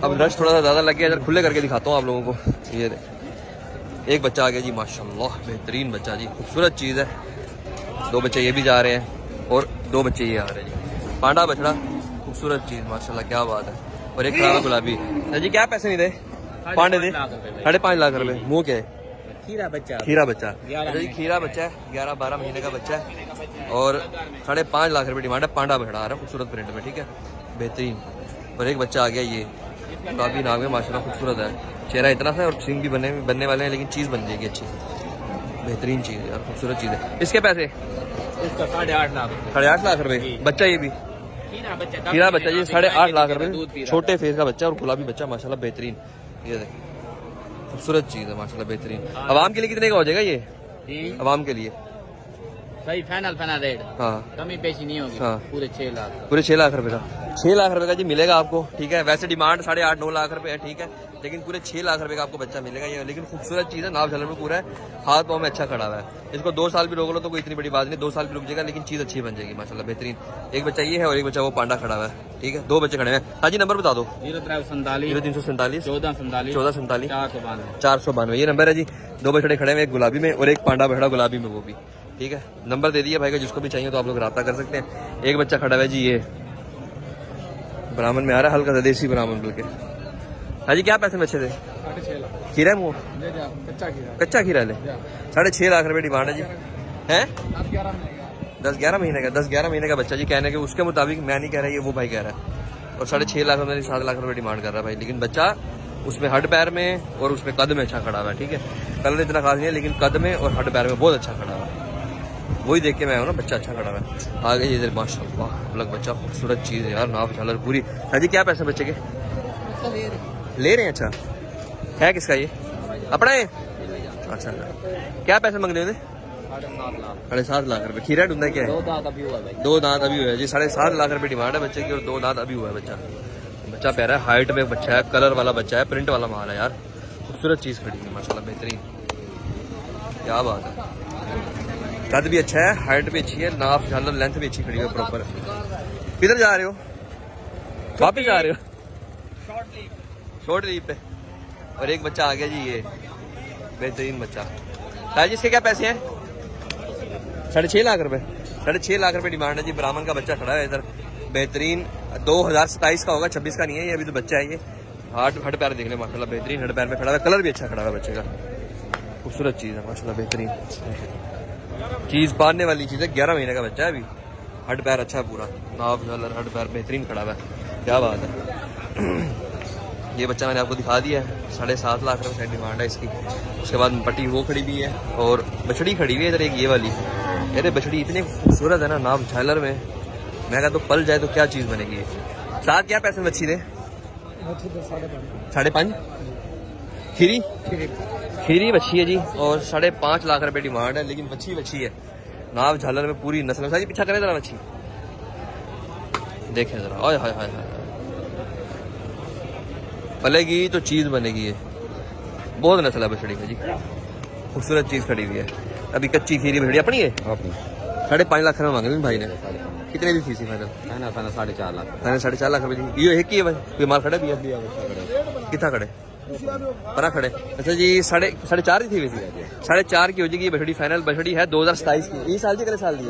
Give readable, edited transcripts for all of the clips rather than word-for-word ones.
अब रश थोड़ा सा ज़्यादा लग गया, इधर खुले करके दिखाता हूँ आप लोगों को। ये एक बच्चा आ गया जी, माशाल्लाह बेहतरीन बच्चा जी, खूबसूरत चीज़ है। दो बच्चे ये भी जा रहे हैं और दो बच्चे ये आ रहे हैं जी। पांडा बछड़ा, खूबसूरत चीज़ माशाल्लाह, क्या बात है। और एक खराब गुलाबी जी। क्या पैसे नहीं दे पांडे दे? 5.5 लाख रुपए। मुँह क्या है? खीरा बच्चा। खीरा बच्चा जी, खीरा बच्चा है, 11-12 महीने का बच्चा है और 5.5 लाख रुपए डिमांड है। पांडा बछड़ा आ रहा है खूबसूरत प्रिंट में, ठीक है, बेहतरीन। और एक बच्चा आ गया ये, काफी नाम है माशाल्लाह, खूबसूरत है, चेहरा इतना सा और सिंग भी बनने वाले हैं, लेकिन चीज़ बन जाएगी अच्छी, बेहतरीन चीज़ है यार, खूबसूरत चीज़ है। इसके पैसे? इसका 8.5 लाख। 8.5 लाख रुपए। बच्चा ये भी खीरा बच्चा जी, 8.5 लाख रुपए। छोटे फेस का बच्चा और गुलाबी बच्चा माशाल्लाह बेहतरीन। ये देख खूबसूरत चीज़ है माशाल्लाह बेहतरीन। अवाम के लिए कितने का हो जाएगा ये? अवाम के लिए भाई फाइनल रेट, हाँ, कमी पेशी नहीं होगी। हाँ, पूरे 6 लाख। पूरे 6 लाख रुपए का। 6 लाख रुपए का जी मिलेगा आपको, ठीक है। वैसे डिमांड 8.5-9 लाख रुपए है, ठीक है, लेकिन पूरे 6 लाख रुपए का आपको बच्चा मिलेगा ये। लेकिन खूबसूरत चीज़ है, नाव झालर में पूरा है, हाथ पाँव में अच्छा खड़ा हुआ है। इसको 2 साल भी रोक लो तो कोई इतनी बड़ी बात नहीं, 2 साल भी रुक जाएगा, लेकिन चीज़ अच्छी बन जाएगी माशाल्लाह बेहतरीन। एक बच्चा ये है और एक बच्चा वो पांडा खड़ा हुआ है, ठीक है, 2 बच्चे खड़े हैं। हाँ जी, नंबर बता दो। 0347 1447 492 ये नंबर है जी। 2 बछड़े खड़े हैं, एक गुलाबी में और एक पांडा बछड़ा गुलाबी में, वो भी, ठीक है। नंबर दे दिया भाई का, जिसको भी चाहिए तो आप लोग रब्ता कर सकते हैं। एक बच्चा खड़ा है जी, ये ब्राह्मण में आ रहा है, हल्का सा देसी ब्राह्मण बल्कि। हाँ जी, क्या पैसे में अच्छे थे? 6.5 लाख। खीरा मुँह कच्चा खीरा ले 6.5 लाख रुपए डिमांड है जी। है 10-11 महीने का, 10-11 महीने का बच्चा जी, कहने के उसके मुताबिक, मैं नहीं कह रहा, ये वो भाई कह रहा है। और 6.5 लाख रुपए 7 लाख रुपए डिमांड कर रहा है भाई, लेकिन बच्चा उसमें हड पैर में और उसमें कद में अच्छा खड़ा हुआ है, ठीक है। कलर इतना खास नहीं है, लेकिन कद में और हड पैर में बहुत अच्छा खड़ा हुआ है। वही देख के मैं हूँ ना, बच्चा अच्छा खड़ा हुआ है। आगे ये माशाल्लाह अलग बच्चा, खूबसूरत चीज़ है यार, नाव झालर पूरी। हाँ जी, क्या पैसे बच्चे के ले रहे हैं? अच्छा, है किसका ये? अपना है? अच्छा, क्या पैसे मांग रहे थे? 7.5 लाख रुपए। खीरा ढूंढा क्या है? 2 दांत अभी हुआ है। 2 दांत अभी हुआ है जी, 7.5 लाख रुपए डिमांड है बच्चे की और 2 दांत अभी हुआ है बच्चा। बच्चा प्यारा है, हाइट में बच्चा है, कलर वाला बच्चा है, प्रिंट वाला माल है यार, खूबसूरत चीज़ खड़ी है माशाल्लाह बेहतरीन, क्या बात है। कद भी अच्छा है, हाइट भी अच्छी है, नाप झालर लेंथ भी अच्छी खड़ी है प्रॉपर। किधर जा रहे हो? वापिस जा रहे हो? शॉर्ट लीव पे। और एक बच्चा आ गया जी, ये बेहतरीन बच्चा है जी। इसके क्या पैसे हैं? 6.5 लाख रुपए। 6.5 लाख रुपए डिमांड है जी। ब्राह्मण का बच्चा खड़ा है इधर, बेहतरीन। 2027 का होगा, 26 का नहीं है ये, अभी तो बच्चा है ये। हड पैर देख ले माशाल्लाह बेहतरीन, हड पैर में खड़ा है, कलर भी अच्छा खड़ा है बच्चे का, खूबसूरत चीज़ है माशाल्लाह बेहतरीन चीज़। पालने वाली चीज़ है, 11 महीने का बच्चा है अभी, हड पैर अच्छा है पूरा, नाप झालर हड पैर बेहतरीन खड़ा हुआ है, क्या बात है। ये बच्चा मैंने आपको दिखा दिया है, 7.5 लाख रुपए डिमांड है इसकी। उसके बाद पट्टी वो खड़ी हुई है और बछड़ी खड़ी हुई है इधर, एक ये वाली। अरे बछड़ी इतनी खूबसूरत है ना, नाम झालर में, मैं कहा तो पल जाए तो क्या चीज़ बनेगी ये। साथ क्या पैसे में बच्ची दे? 5.5। खीरी बच्ची है जी और 5.5 लाख रुपए डिमांड है, लेकिन बच्ची है, नाव झालर में पूरी नस्ल। सारी पीछा करें जरा बच्ची, देखें जरा, हाय हाय हाय हाय, पलेगी तो चीज़ बनेगी ये, बहुत नस्ल है बछड़ी का जी, खूबसूरत चीज़ खड़ी हुई है। अभी कच्ची खीरी बछड़ी अपनी है, 5.5 लाख रुपए मांगे भाई ने। कितने की फीस फाइनल? 4.5 लाख। 4.5 लाख रुपए जी। ये एक ही है भाई, कोई माल खड़े भी है? कितना खड़े? परा खड़े। अच्छा जी, 4.5 ही थी वैसे, 4.5 की हो जाएगी बछड़ी फाइनल। बछड़ी है 2027 की, ये साल की अगले साल की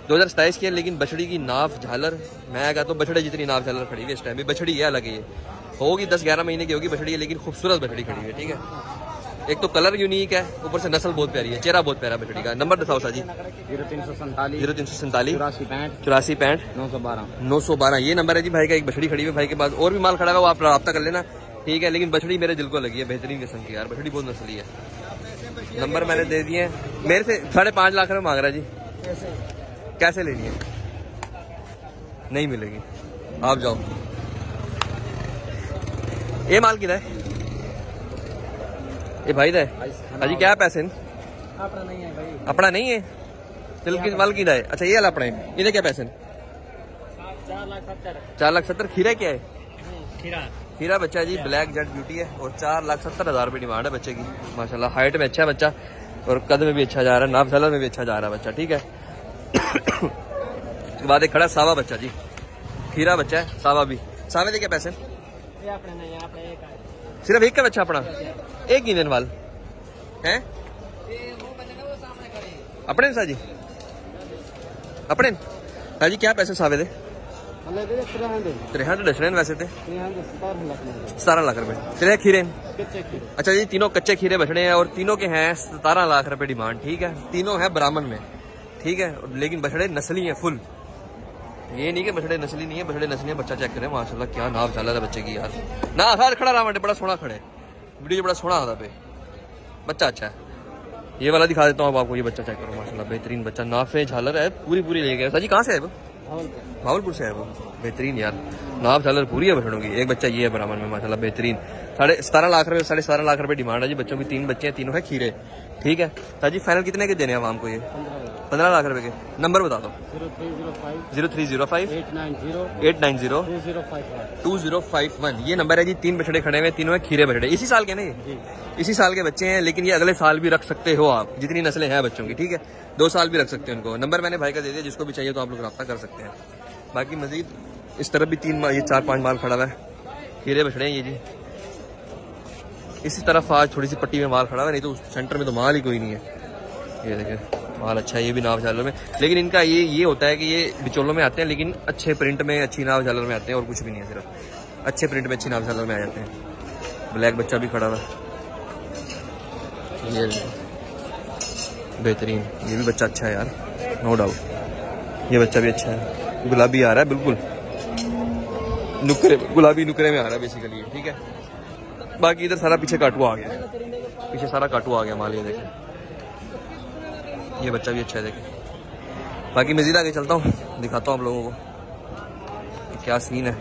2027 की है, लेकिन बछड़ी की नाफ झालर, मैं कहता हूँ बछड़े जितनी नाफ झालर खड़ी है इस टाइम भी। बछड़ी है अलग, ये होगी 10-11 महीने की होगी बछड़ी है, लेकिन खूबसूरत बछड़ी खड़ी है, ठीक है। एक तो कलर यूनिक है, ऊपर से नस्ल बहुत प्यारी है, चेहरा बहुत प्यारा बछड़ी का। नंबर बताओ सा जी। 0347 84 65 912 ये नंबर है जी भाई का। एक बछड़ी खड़ी है भाई के पास, और भी माल खड़ा है, वो आप रब्ता कर लेना, ठीक है। लेकिन बछड़ी मेरे दिल को लगी है, बेहतरीन किस्म की यार, बछड़ी बहुत नस्ली है। नंबर मैंने दे दिए। मेरे से 5.5 लाख रुपए मांग रहा है जी, कैसे लेनी है? नहीं मिलेगी, आप जाओ। ये माल किधर है? ये भाई दे अजी, क्या पैसे? अपना नहीं है भाई, अपना नहीं है, दिल की माल किधर है? अच्छा ये वाला अपना है, इधर क्या पैसे? 4,70,000। खीरा क्या है? खीरा बच्चा जी, ब्लैक जेट ब्यूटी है और 4,70,000 रुपये डिमांड है बच्चे की। माशाल्लाह हाइट में अच्छा है बच्चा और कद में भी अच्छा जा रहा है, नाप झालर में भी अच्छा जा रहा है बच्चा, ठीक है। उसके बाद एक खड़ा सावा बच्चा जी, खीरा बच्चा है सावा भी। सावे दे क्या पैसे? सिर्फ एक का बच्चा अपना, एक ही दिन वाल है अपने साजी अपने साजी क्या पैसे सावे दे 300 दसने वैसे थे 17 लाख रुपए। तेरे खीरे अच्छा जी, तीनों कच्चे खीरे बछड़े हैं और तीनों के हैं 17 लाख रुपए डिमांड। ठीक है, तीनों है ब्राह्मण में। ठीक है, लेकिन बछड़े नस्ली हैं फुल, ये नहीं कि बछड़े नस्ली नहीं है, बछड़े नस्ली है। बच्चा चेक करें माशाल्लाह, क्या नाव चल रहा है बच्चे की यार। ना आसार खड़ा रहा बड़ा सोना खड़े, वीडियो बड़ा सोना आता पे, बच्चा अच्छा है। ये वाला दिखा देता हूँ आपको, ये बच्चा चेक करो माशाल्लाह, बेहतरीन बच्चा, नाफे झालर है पूरी ले गया। साजी कहाँ से है वो? भावलपुर से है वो। बेहतरीन यार, नाव झालर पूरी है बछड़ों की। एक बच्चा ये है ब्राह्मण में माशाल्लाह बेहतरीन। 17.5 लाख रुपए 17.5 लाख रुपए डिमांड है जी। बच्चों की 3 बच्चे हैं, तीनों है खीरे। ठीक है साजी, फाइनल कितने के देने हैं आवाम को? ये 15 लाख रुपए के। नंबर बता दो। 0305 890 2051 ये नंबर है जी। 3 बछड़े खड़े हुए, तीनों है खीरे बछड़े। इसी साल के ना ये इसी साल के बच्चे हैं, लेकिन ये अगले साल भी रख सकते हो आप, जितनी नस्लें हैं बच्चों की। ठीक है, 2 साल भी रख सकते हैं उनको। नंबर मैंने भाई का दे दिया, जिसको भी चाहिए तो आप लोग रब्ता कर सकते हैं। बाकी मजीद इस तरफ भी 4-5 माल खड़ा हुआ है, खीरे बछड़े हैं ये जी। इसी तरफ आज थोड़ी सी पट्टी में माल खड़ा हुआ है, नहीं तो सेंटर में तो माल ही कोई नहीं है। ये देखें माल अच्छा है, ये भी नाव झालर में। लेकिन इनका ये होता है कि ये बिचौलों में आते हैं, लेकिन अच्छे प्रिंट में अच्छी नाव झालर में आते हैं, और कुछ भी नहीं है, सिर्फ अच्छे प्रिंट में अच्छी नाव झालर में आ जाते हैं। ब्लैक बच्चा भी खड़ा हुआ है, ये बेहतरीन, ये भी बच्चा अच्छा है यार, नो डाउट। ये बच्चा भी अच्छा है, गुलाबी आ रहा है बिल्कुल नुकरे, गुलाबी नुकरे में आ रहा है बेसिकली। ठीक है, बाकी इधर सारा पीछे काटुआ आ गया, पीछे सारा काटुआ आ गया माल। ये देखें, ये बच्चा भी अच्छा है देखें। बाकी मजीद आगे चलता हूँ, दिखाता हूँ आप लोगों को क्या सीन है।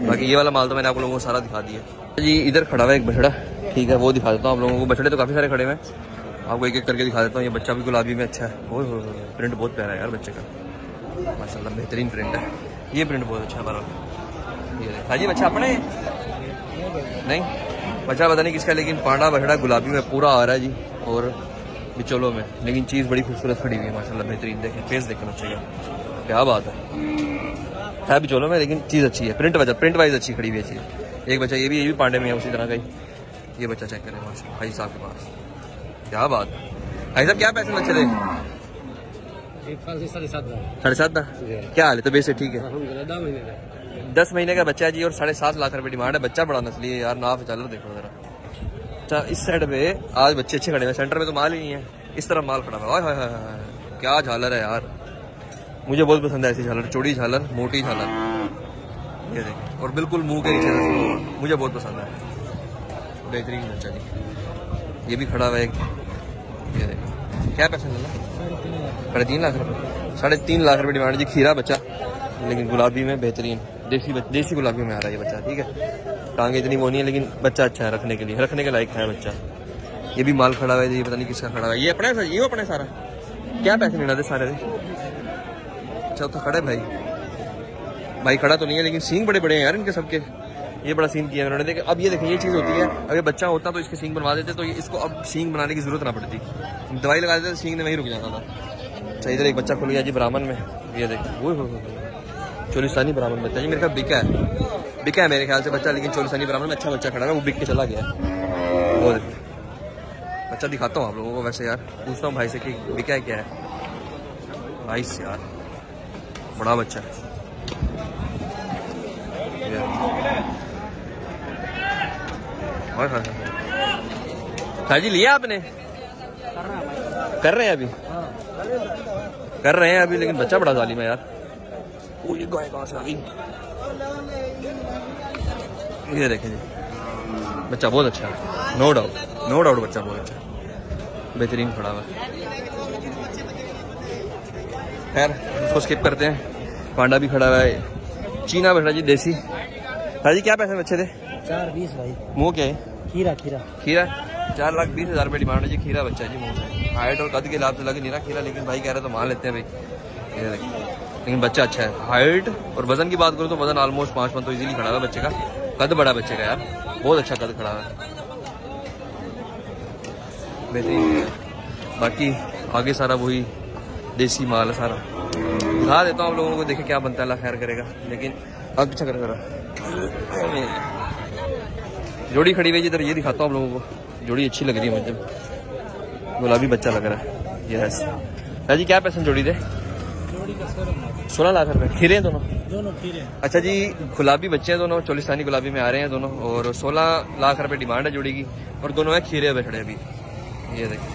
बाकी ये वाला माल तो मैंने आप लोगों को सारा दिखा दिया जी। इधर खड़ा हुआ है एक बछड़ा, ठीक है, वो दिखा देता हूँ आप लोगों को। बछड़े तो काफ़ी सारे खड़े हुए हैं, आपको एक एक करके दिखा देता हूँ। ये बच्चा भी गुलाबी में अच्छा है, वो प्रिंट बहुत प्यारा है यार बच्चे का, माशाल्लाह बेहतरीन प्रिंट है। ये प्रिंट बहुत अच्छा है हमारा। ये हाजी बच्चा अपने नहीं, बच्चा पता नहीं किसका, लेकिन पांडा बछड़ा गुलाबी में पूरा आ रहा है जी, और बिचौलों में, लेकिन चीज़ बड़ी खूबसूरत खड़ी हुई है माशाल्लाह बेहतरीन। देखें फेस देखें बच्चे का, क्या बात है बिचौलों में, लेकिन चीज़ अच्छी है, प्रिंट वाइज अच्छी खड़ी हुई है चीज़। एक बच्चा ये भी पांडे में है उसी तरह का ही। ये बच्चा चेक करें माशाल्लाह भाई साहब के पास, क्या बात है। भाई साहब क्या पैसे बच्चे थे? 7.5 क्या हाल है? तबीयत से ठीक है? 10 महीने का बच्चा है जी, और 7.5 लाख रुपए डिमांड है। बच्चा बड़ा नस्ली है यार, नाफ झालर देखो जरा। अच्छा इस साइड पे आज बच्चे अच्छे खड़े हैं, सेंटर में तो माल ही नहीं है, इस तरफ माल खड़ा हुआ है। क्या झालर है यार, मुझे बहुत पसंद है ऐसी झालर, चौड़ी झालर, मोटी झालर। ये देखें, और बिल्कुल मुंह के नीचे, मुझे बहुत पसंद है, बेहतरीन बच्चा जी। ये भी खड़ा हुआ है एक, ये देखें क्या पैसे मिला? 3.5 लाख रुपए, 3.5 लाख रुपए डिमांड जी। खीरा बच्चा, लेकिन गुलाबी में बेहतरीन, देसी गुलाबी में आ रहा है ये बच्चा। ठीक है, टांगे इतनी वो नहीं है, लेकिन बच्चा अच्छा है, रखने के लिए, रखने के लायक है बच्चा। ये भी माल खड़ा हुआ है, ये पता नहीं किसका खड़ा हुआ है। ये अपना है, ये अपना सारा। क्या पैसे मिला थे सारे? अच्छा तो खड़ा है भाई खड़ा तो नहीं है, लेकिन सींग बड़े बड़े हैं यार इनके सबके। ये बड़ा सीन किया उन्होंने। देखे अब ये देखें, ये चीज़ होती है, अगर बच्चा होता तो इसके सींग बनवा देते, तो इसको अब सींग बनाने की जरूरत ना पड़ती, दवाई लगा देते तो सींग ने वहीं रुक जाता था। अच्छा इधर एक बच्चा खुल गया जी ब्राह्मण में, ये देखें, वो चोलिस्तानी ब्राह्मण बच्चा जी, मेरे ख्याल बिका है मेरे ख्याल से बच्चा, लेकिन चोलिस्तानी ब्राह्मण में अच्छा बच्चा खड़ा है, वो बिक के चला गया। वो बच्चा दिखाता हूँ आप लोगों को, वैसे यार पूछता हूँ भाई से कि बिका है क्या है। भाई से यार बड़ा बच्चा है, हाँ जी लिया आपने? कर रहे हैं अभी, लेकिन बच्चा बड़ा जालिम है यार। वो ये गाय कहाँ से आ गई? ये देखें जी, बच्चा बहुत अच्छा है, नो डाउट बच्चा बहुत अच्छा है, बेहतरीन खड़ा हुआ है। खैर उसको स्किप करते हैं। पांडा भी खड़ा हुआ है, चीना बछड़ा जी देसी। जी क्या पैसे बच्चे थे? 4.20 भाई। मुँह क्या है? खीरा 4,20,000 रुपये डिमांड है जी। खीरा बच्चा है जी, मुँह से हाइट और कद के लाभ से लगे नहीं रहा खीरा, लेकिन भाई कह रहे तो मान लेते हैं भाई। ये देखिए, लेकिन बच्चा अच्छा है। हाइट और वजन की बात करूँ तो वजन ऑलमोस्ट 5 मन तो इजीली खड़ा हुआ बच्चे का। कद बड़ा बच्चे का यार, बहुत अच्छा कद खड़ा है, बेहतरीन। बाकी आगे सारा वही देसी माल है सारा, दिखा देता हूँ आप लोगों को, देखे क्या बनता है, अल्लाह खैर करेगा। लेकिन अब पीछा कर जोड़ी खड़ी हुई इधर, ये दिखाता हूँ आप लोगों को। जोड़ी अच्छी लग रही है मुझे, गुलाबी बच्चा लग रहा है। यस जी, क्या पैसे जोड़ी दे? 16 लाख रुपए। खीरे हैं दोनों खीरे। अच्छा जी, गुलाबी बच्चे हैं दोनों, चोलिस्तानी गुलाबी में आ रहे हैं दोनों, और 16 लाख रुपए डिमांड है जोड़ी की, और दोनों है खीरे पे खड़े अभी। ये देखिए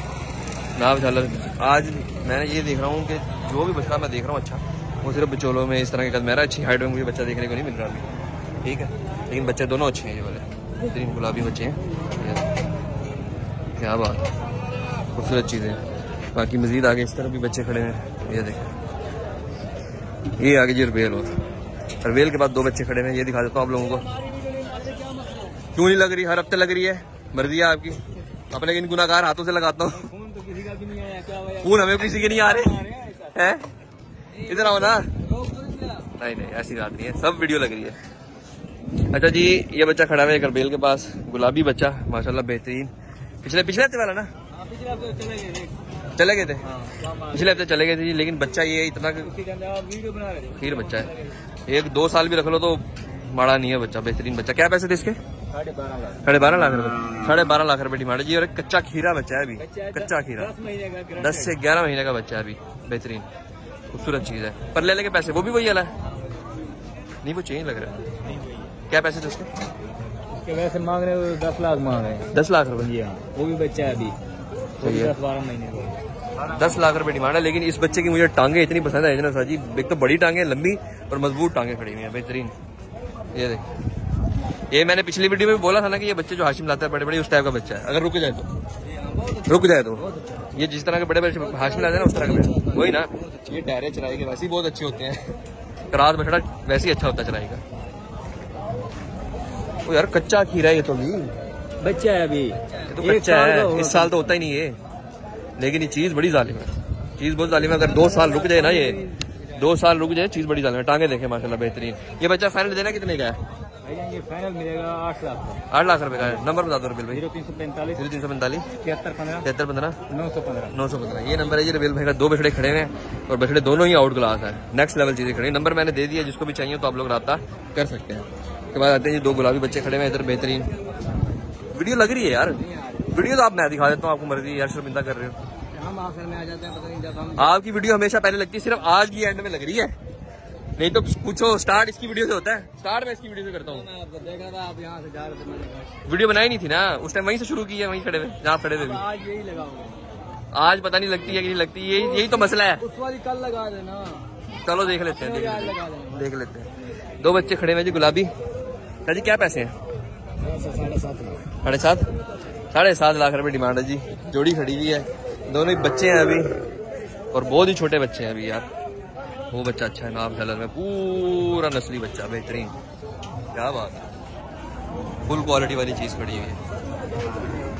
नाव झालर। आज मैं ये देख रहा हूँ कि जो भी बछड़ा मैं देख रहा हूँ अच्छा, वो सिर्फ बिचौलों में इस तरह के मेरा अच्छी हाइट में मुझे बच्चा देखने को नहीं मिल रहा अभी, ठीक है। लेकिन बच्चे दोनों अच्छे हैं, ये वाले 3 गुलाबी बच्चे हैं। क्या बात है, खूबसूरत चीज़ें। बाकी मजीद आगे इस तरह भी बच्चे खड़े हैं, ये देखें। ये आगे जी रवेल, और रवेल के बाद 2 बच्चे खड़े हैं, ये दिखा देता हूँ आप लोगों को। क्यों नहीं लग रही? हर हफ्ते लग रही है, मर्जी है आपकी। अपने इन गुनाहगार हाथों से लगाता हूँ। खून हमें किसी के नहीं आ रहे हैं। इधर आओ ना। नहीं ऐसी बात नहीं है, सब वीडियो लग रही है। अच्छा जी, ये बच्चा खड़ा है रवेल के पास, गुलाबी बच्चा माशाल्लाह बेहतरीन। पिछले हफ्ते वाला ना? चले गए थे, पिछले हफ्ते चले गए थे जी। लेकिन बच्चा ये इतना खीर बच्चा है, 1-2 साल भी रख लो तो माड़ा नहीं है बच्चा, बेहतरीन बच्चा। क्या पैसे थे इसके? 12.5 लाख रुपए। 12.5 लाख रुपए डिमांड है जी। और एक कच्चा खीरा बच्चा है अभी, कच्चा खीरा 10 से 11 महीने का बच्चा है अभी, बेहतरीन खूबसूरत चीज है। पर ले लेके पैसे वो भी वही वाला है, नहीं वो चेंज लग रहा है। क्या पैसे थे उसके? वैसे मांग रहे हो 10 लाख मांग रहे हैं। 10 लाख रुपए? वो भी बच्चा है अभी, 10-12 महीने का। 10 लाख रुपए डिमांड है। लेकिन इस बच्चे की मुझे टांगे इतनी पसंद है जना जी, एक तो बड़ी टांगे, लंबी और मजबूत टांगे खड़ी हुई है, बेहतरीन। ये देख, ये मैंने पिछली वीडियो में बोला था ना कि ये बच्चे जो हाशिम लाता है बड़े बड़े, उस टाइप का बच्चा है। अगर रुक जाए तो ये जिस तरह के बड़े बड़े हाशिम लाते हैं ना, उस तरह का बच्चा वही ना। ये टायरे चराई के वैसे ही बहुत अच्छे होते हैं, रात बछड़ा वैसे ही अच्छा होता है चराई का। वो यार कच्चा खीरा है ये तो, भी बच्चा है अभी, तो कच्चा है, इस साल तो होता ही नहीं है। लेकिन ये चीज बड़ी जालिम है, चीज बहुत जालिम है। अगर 2 साल रुक जाए ना, ये 2 साल रुक जाए, चीज बड़ी जालिम है। टांगे देखे माशाल्लाह बेहतरीन। ये बच्चा फाइनल देना कितने का है? ये फाइनल मिलेगा 8 लाख। 8 लाख रुपए का है। नंबर बता दो रबील भाई। 0345 7315 7315 915। ये नंबर है जी रबील भाई का। 2 बछड़े खड़े हैं और बछड़े दोनों ही आउट क्लास है, नेक्स्ट लेवल चीजें खड़ी। नंबर मैंने दे दिया, जिसको भी चाहिए तो आप लोग रब्ता कर सकते हैं। उसके बाद आते हैं ये 2 गुलाबी बच्चे खड़े हुए हैं इधर, बेहतरीन। वीडियो लग रही है यार, वीडियो तो आप मैं दिखा देता हूँ, आपको मर्जी यार, शर्मिंदा कर रहे हो। हम आखिर में आ जाते हैं, पता नहीं जब हम। आपकी वीडियो हमेशा पहले लगती है, सिर्फ आज की एंड में लग रही है। नहीं तो पूछो, स्टार्ट इसकी वीडियो से होता है, स्टार्ट मैं इसकी वीडियो से करता हूँ। मैं आपको देखा था, आप यहाँ से जा रहे थे, वीडियो बनाई नहीं थी ना उस टाइम, वहीं से शुरू की है, वहीं खड़े हुए जहाँ खड़े थे। आज यही लगाओगे? आज पता नहीं लगती है कि नहीं लगती, यही तो मसला है। उस वाली कल लगा देना। चलो देख लेते हैं, देख लेते हैं। 2 बच्चे खड़े हुए जी गुलाबी। सर जी क्या पैसे हैं? 7.5 लाख रुपए डिमांड है जी। जोड़ी खड़ी हुई है, दोनों ही बच्चे हैं अभी, और बहुत ही छोटे बच्चे हैं अभी यार। वो बच्चा अच्छा है, नाम कलर में पूरा नस्ली बच्चा, बेहतरीन। क्या बात है, फुल क्वालिटी वाली चीज खड़ी हुई है,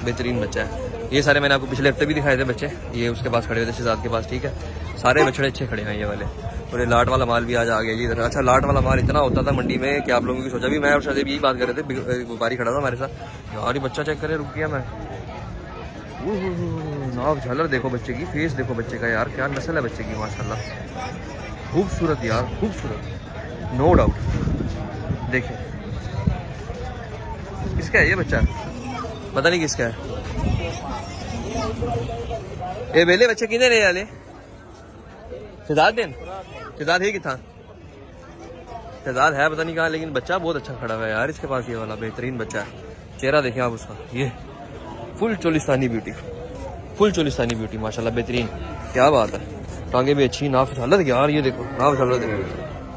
बेहतरीन बच्चा है। ये सारे मैंने आपको पिछले हफ्ते भी दिखाए थे बच्चे, ये उसके पास खड़े हुए थे, शहजाद के पास, ठीक है। सारे बछड़े अच्छे खड़े हैं ये वाले। और ये लाट वाला माल भी आज आ गया जी इधर। अच्छा, लाट वाला माल इतना होता था मंडी में कि आप लोगों की सोचा भी। मैं और शादी यही बात कर रहे थे, व्यापारी खड़ा था हमारे साथ यार, ये बच्चा चेक करे, रुक गया मैं। नाव झालर देखो बच्चे की, फेस देखो बच्चे का यार, क्या नस्ल है बच्चे की माशाल्लाह, खूबसूरत यार, खूबसूरत, नो डाउट। देखिए किसका है ये बच्चा, पता नहीं किसका है। ये बेले बच्चे कितने रहे वाले? शहजाद दिन शहजाद है कि था, शहजाद है पता नहीं कहाँ, लेकिन बच्चा बहुत अच्छा खड़ा हुआ है यार इसके पास, ये वाला बेहतरीन बच्चा है। चेहरा देखें आप उसका, ये full Cholistani beauty, full Cholistani beauty माशाल्लाह, बेहतरीन। क्या बात है, टांगे भी अच्छी, नाफ झालर यार, ये देखो नाफ झालर देखो,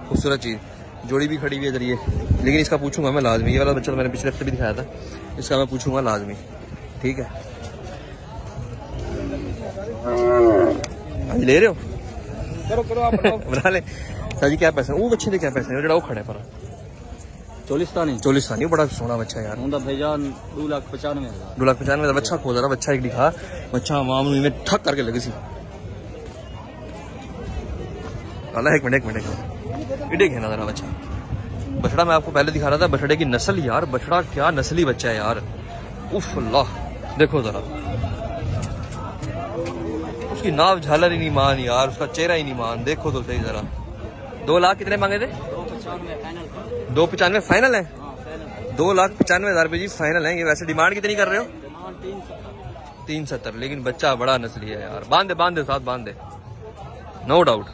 खूबसूरत चीज। जोड़ी भी खड़ी हुई है इधर ये, लेकिन इसका पूछूंगा मैं लाजमी। ये वाला बच्चा तो मैंने पिछले हफ्ते भी दिखाया था, इसका मैं पूछूंगा लाजमी, ठीक है। ले रहे हो? करो आप बना ले। सर जी क्या पैसे? वो बच्चे के क्या पैसे हैं जो खड़े पर? चोलिस्तानी बड़ा सोना बच्चा यार, 2,95,000। 2,95,000 बच्चा खोज रहा, बच्चा एक दिखा, बच्चा मामूली में ठक करके लगी सी। एक मिनट इटे घेना जरा बच्चा। बछड़ा मैं आपको पहले दिखा रहा था, बछड़े की नस्ल यार, बछड़ा क्या नस्ली बच्चा है यार, उफ अल्लाह। देखो जरा उसकी नाव झालर ही नहीं मान यार, उसका चेहरा ही नहीं मान, देखो तो सही जरा। 2 लाख कितने मांगे थे? 295 फाइनल है। 2,95,000 रुपये जी फाइनल है। ये वैसे डिमांड कितनी कर रहे हो? 370। लेकिन बच्चा बड़ा नस्ली है यार। बांध दे साथ बांध दे, नो डाउट।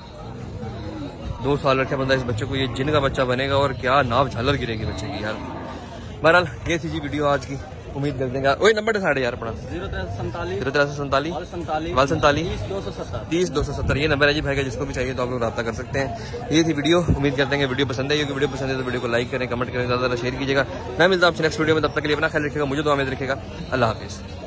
2 साल रखे बंदा इस बच्चे को, ये जिन का बच्चा बनेगा और क्या नाव झालर गिरेगी बच्चे की यार। बहरहाल ये थी जी वीडियो आज की। उम्मीद कर देंगे वही नंबर साढ़े यार अपना 0347 30 ये नंबर है जी भाई का, जिसको भी चाहिए तो आप लोग रब्ता कर सकते हैं। ये थी वीडियो। उम्मीद करते हैं वीडियो पसंद है। वीडियो पसंद है तो वीडियो को लाइक करें, कमेंट करें, ज़्यादा शेयर कीजिएगा। मैं मिलता हूँ आपसे नेक्स्ट वीडियो में, तब तक के लिए अपना ख्याल रखिएगा, मुझे तो उम्मीद रखिएगा। अल्लाह हाफिज़।